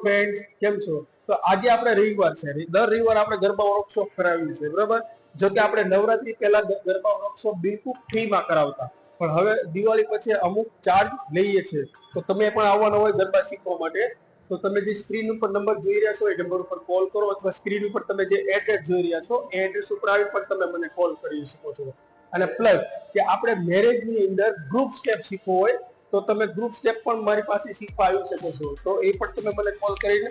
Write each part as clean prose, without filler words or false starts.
Friends, કેમ છો? તો આજે આપણે રવિવાર છે, દર રવિવાર આપણે ગરબા વર્કશોપ કરાવીએ છીએ, બરાબર? જો કે આપણે નવરાત્રી પહેલા ગરબા વર્કશોપ બિલકુલ ફ્રીમાં કરાવતા, પણ હવે દિવાળી પછી અમુક ચાર્જ લઈએ છીએ. તો તમે પણ આવવાના હોય ગરબા શીખવા માટે તો તમે જે સ્ક્રીન ઉપર નંબર જોઈ રહ્યા છો એ નંબર ઉપર કોલ કરો, અથવા સ્ક્રીન ઉપર તમે જે એડ્રેસ જોઈ રહ્યા છો એ એડ્રેસ ઉપર આવી પણ તમે મને કોલ કરી શકો છો. અને પ્લસ કે આપણે મેરેજની અંદર ગ્રુપ સ્ટેપ શીખવો હોય તો તમે ગ્રુપ સ્ટેપ પણ મારી પાસે શીખવા આવી શકો છો. તો એ પણ તમે મને કોલ કરીને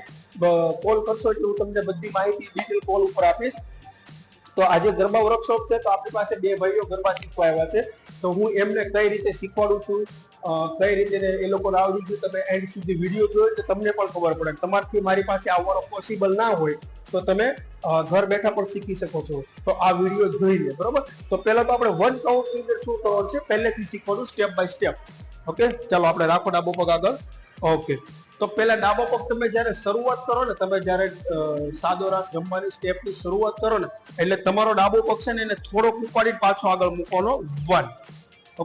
કોલ કરશો એટલે હું તમને બધી માહિતી ડિટેલ કોલ ઉપર આપીશ. તો આજે ગરબા વર્કશોપ છે તો આપણી પાસે બે ભાઈઓ ગરબા શીખવા આવ્યા છે. તો હું એમને કઈ રીતે શીખવાડું છું, કઈ રીતે એ લોકોને આવડી ગયું, તમે એન્ડ સુધી વિડીયો જોયો તો તમને પણ ખબર પડે. તમારથી મારી પાસે આવવાનો પોસિબલ ના હોય તો તમે ઘર બેઠા પણ શીખી શકો છો. તો આ વિડીયો જોઈ લે, બરોબર? તો પહેલા તો આપણે વન કાઉન્ટની અંદર શું કરવાનું છે પહેલેથી શીખવાનું સ્ટેપ બાય સ્ટેપ. ઓકે, ચાલો આપણે રાખો ડાબો પગ આગળ. ઓકે, તો પહેલા ડાબો પગ તમે જ્યારે શરૂઆત કરો ને, તમે જ્યારે સાદો રાસ રમવાની સ્ટેપની શરૂઆત કરો ને એટલે તમારો ડાબો પગ છે ને એને થોડોક ઉપાડીને પાછો આગળ મૂકવાનો 1.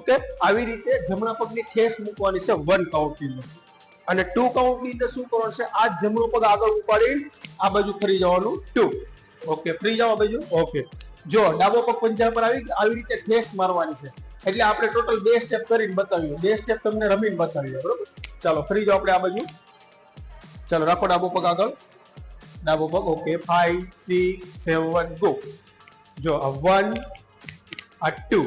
ઓકે, આવી રીતે જમણા પગની ઠેસ મૂકવાની છે 1 કાઉન્ટની અંદર. અને 2 કાઉન્ટની અંદર શું કરવાનું છે, આ જમણો પગ આગળ ઉપાડીને આ બાજુ ફરી જવાનું 2. ઓકે, ફરી જાઓ આ બાજુ. ઓકે, જો ડાબો પગ પંજા પર આવી રીતે ઠેસ મારવાની છે. એટલે આપણે ટોટલ 2 સ્ટેપ કરીને બતાવીએ, 2 સ્ટેપ તમને રમીને બતાવીએ, બરોબર? ચાલો ફરી જાઓ આપણે આ બાજુ. ચાલો રાખો ડાબો પગ આગળ, ડાબો પગ. Okay, 5 6 7 go. જો આ 1 આ 2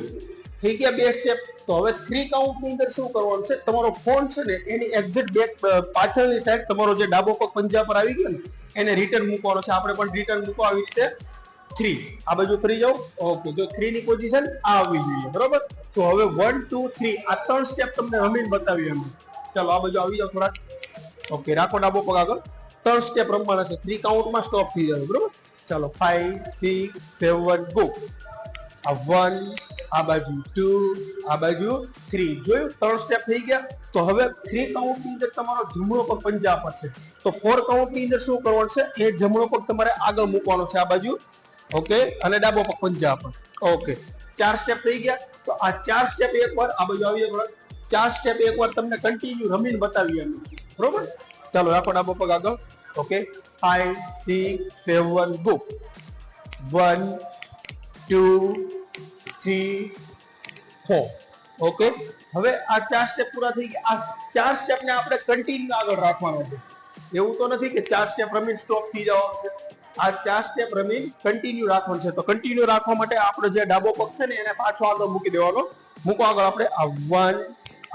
થઈ ગયા 2 સ્ટેપ. તો હવે 3 કાઉન્ટની અંદર શું કરવાનું છે, તમારો ફોન છે ને એની એક્ઝેક્ટ બેક પાછળની સાઈડ તમારો જે ડાબો પગ પંજા પર આવી ગયો ને એને રિટર્ન મૂકવાનો છે. આપણે પણ રિટર્ન મૂકો આવી રીતે 3. આ બાજુ ફરી જાઓ. ઓકે, જો 3 ની પોઝિશન આ આવવી જોઈએ, બરોબર? તો હવે 1 2 3 આ 3 સ્ટેપ તમને રમીને બતાવી અમે. ચાલો આ બાજુ આવી જાઓ થોડાક. ઓકે, રાખો ડાબો પગ આગળ. 3 સ્ટેપ રમવાના છે, 3 કાઉન્ટમાં સ્ટોપ થઈ જાય, બરોબર? ચાલો 5 6 7 ગો. આ 1, આ બાજુ 2, આ બાજુ 3. જોયું? 3 સ્ટેપ થઈ ગયા. તો હવે 3 કાઉન્ટની અંદર તમારો જમણો પગ પંજા પર છે. તો 4 કાઉન્ટની અંદર શું કરવાનું છે, એ જમણો પગ તમારે આગળ મૂકવાનો છે આ બાજુ. ઓકે, અને ડાબો પગ પંજા પર. ઓકે, 4 સ્ટેપ થઈ ગયા. તો આ 4 સ્ટેપ એકવાર આ બાજુ આવી જાય, 4 સ્ટેપ એકવાર તમને કન્ટિન્યુ રમીને બતાવીએ અમે, બરોબર? ચાલો રાખો ડાબો પગ આગળ. Okay, 5 6 7 go. 1 2 3 4. ઓકે, હવે આ 4 સ્ટેપ પૂરા થઈ ગયા. આ 4 સ્ટેપને આપણે કન્ટિન્યુ આગળ રાખવાનો છે. એવું તો નથી કે 4 સ્ટેપ રમીને સ્ટોપ થઈ જવાનું છે. આ 4 સ્ટેપ રમીને કન્ટિન્યુ રાખવાનું છે. તો કન્ટિન્યુ રાખવા માટે આપણો જે ડાબો પગ છે ને એને પાછો આગળ મૂકી દેવાનો. મૂકો આગળ આપણે. આ 1,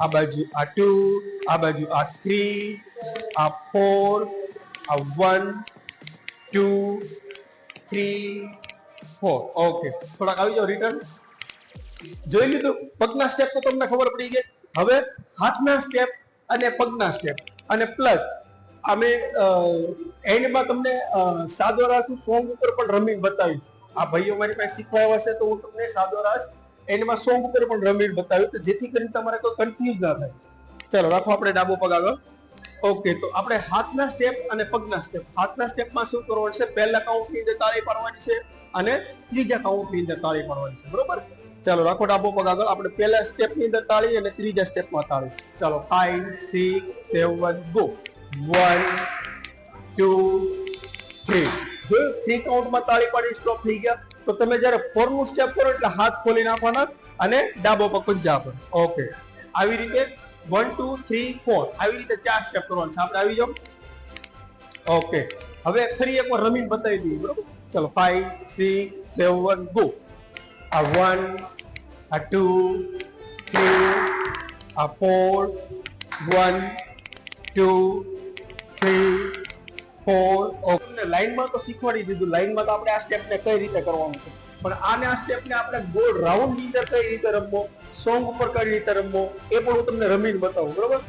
આ બાજુ આ 2, આ બાજુ આ 3, આ 4, આ 1 2 3 4. ઓકે, થોડાક આવી જાઓ રિટર્ન. જોઈ લીધું? પગના સ્ટેપ તો તમને ખબર પડી ગઈ. હવે હાથના સ્ટેપ અને પગના સ્ટેપ અને પ્લસ અમે એન્ડમાં તમને સાદો રાસ સોંગ ઉપર પણ રમીને બતાવી. આ ભાઈઓ મારી પાસે શીખવા આવ્યા છે તો હું તમને સાદો રાસ એન્ડમાં સોંગ ઉપર પણ રમીને બતાવ્યું, તો જેથી કરીને તમારે કોઈ કન્ફ્યુઝ ના થાય. ચાલો રાખો આપણે ડાબો પગ આગળ. ઓકે, તો આપણે હાથના સ્ટેપ અને પગના સ્ટેપ. હાથના સ્ટેપમાં શું કરવાનું છે, પહેલા કાઉન્ટની અંદર તાળી પાડવાની છે અને ત્રીજા કાઉન્ટની અંદર તાળી પાડવાની છે, બરોબર? ચાલો રાખો ડાબો પગ આગળ. આપણે પહેલા સ્ટેપની અંદર તાળી અને ત્રીજા સ્ટેપમાં તાળી. ચાલો 5 6 7 ગો. 1 2 3. જોયું? 3 કાઉન્ટમાં તાળી પાડી સ્ટોપ થઈ ગયા. તો તમે જ્યારે 4 નું સ્ટેપ કરો એટલે હાથ ખોલી નાખવાના અને ડાબો પગ પંજા પર. ઓકે, આવી રીતે 1 2 3 4 આવી રીતે 4 સ્ટેપ કરવાના છે. આપણે આવી જાઓ. ઓકે, હવે ફરી એકવાર રમીને બતાવી દઈએ, બરોબર? ચલો 5 6 7 ગો. આ 1, આ 2 3, આ 4, 1 2 3 4. ઓકે, લાઈનમાં તો શીખવાડી દીધું. લાઈનમાં તો આપણે આ સ્ટેપને કઈ રીતે કરવાનું છે, પણ આને આ સ્ટેપને આપણે ગોળ રાઉન્ડની અંદર કઈ રીતે રમવો, સોંગ ઉપર કઈ રીતે રમવો એ પણ હું તમને રમીને બતાવું, બરોબર?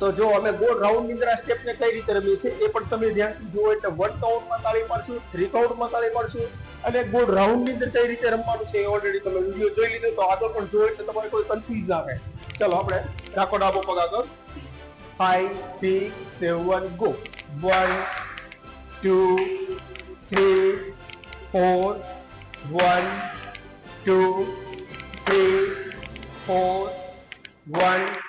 તો જો અમે ગોળ રાઉન્ડની અંદર આ સ્ટેપને કઈ રીતે રમીએ છીએ એ પણ તમે ધ્યાનથી જુઓ. એટલે 1 કાઉન્ટમાં તાળી પાડશું, 3 કાઉન્ટમાં તાળી પાડશું અને ગોળ રાઉન્ડની અંદર કઈ રીતે રમવાનું છે એ ઓલરેડી તમે વિડીયો જોઈ લીધો. તો આગળ પણ જોયો એટલે તમારે કોઈ કન્ફ્યુઝ ના થાય. ચલો આપણે રાખો ડાબો પગ આગળ. 5 6 7 ગો. 1 2 3 4 1 2 3 4 1